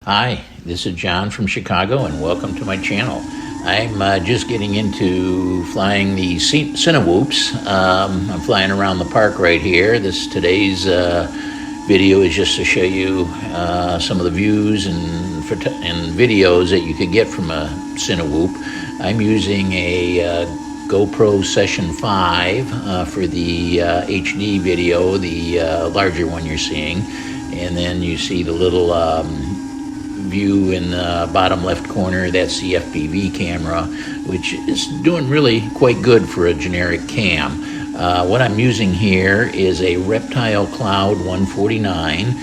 Hi, this is John from Chicago, and welcome to my channel. I'm just getting into flying the CineWhoops. I'm flying around the park right here. Today's video is just to show you some of the views and videos that you could get from a CineWhoop. I'm using a GoPro Session 5 for the HD video, the larger one you're seeing, and then you see the little view in the bottom left corner. That's the FPV camera, which is doing really quite good for a generic cam. What I'm using here is a Reptile Cloud 149,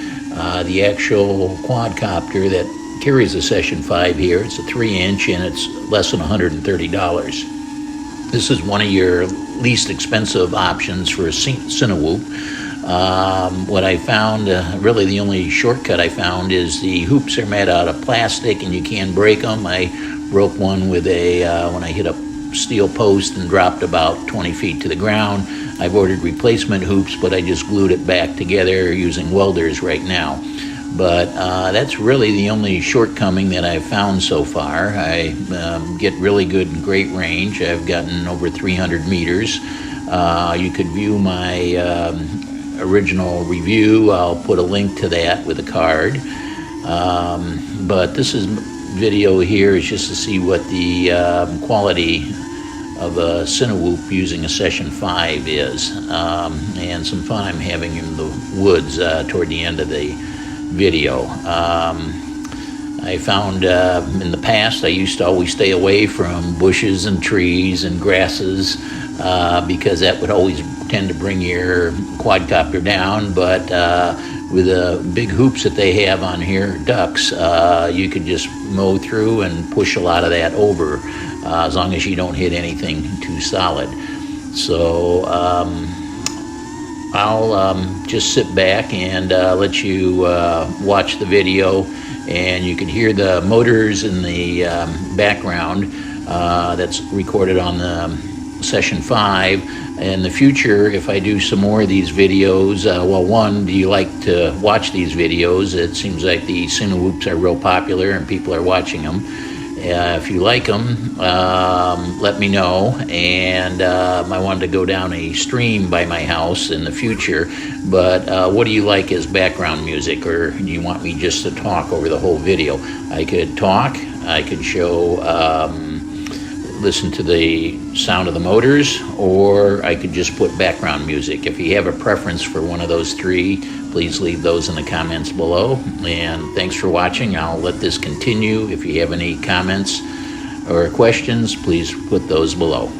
the actual quadcopter that carries the Session 5 here. It's a 3-inch and it's less than $130. This is one of your least expensive options for a CineWhoop. What I found, really the only shortcut I found, is the hoops are made out of plastic and you can break them. I broke one with when I hit a steel post and dropped about 20 feet to the ground. I've ordered replacement hoops, but I just glued it back together using welders right now. But that's really the only shortcoming that I've found so far. I get really good, great range. I've gotten over 300 meters. You could view my original review. I'll put a link to that with a card. But this video here is just to see what the quality of a CineWhoop using a Session 5 is, and some fun I'm having in the woods toward the end of the video. I found in the past I used to always stay away from bushes and trees and grasses because that would always tend to bring your quadcopter down, but with the big hoops that they have on here, ducks, you could just mow through and push a lot of that over, as long as you don't hit anything too solid. So I'll just sit back and let you watch the video, and you can hear the motors in the background that's recorded on the Session 5. In the future, if I do some more of these videos, well, one, do you like to watch these videos? It seems like the CineWhoops are real popular and people are watching them. If you like them, let me know. And I wanted to go down a stream by my house in the future, but what do you like as background music, or do you want me just to talk over the whole video? I could talk, I could show, listen to the sound of the motors, or I could just put background music. If you have a preference for one of those three, please leave those in the comments below. And thanks for watching. I'll let this continue. If you have any comments or questions, please put those below.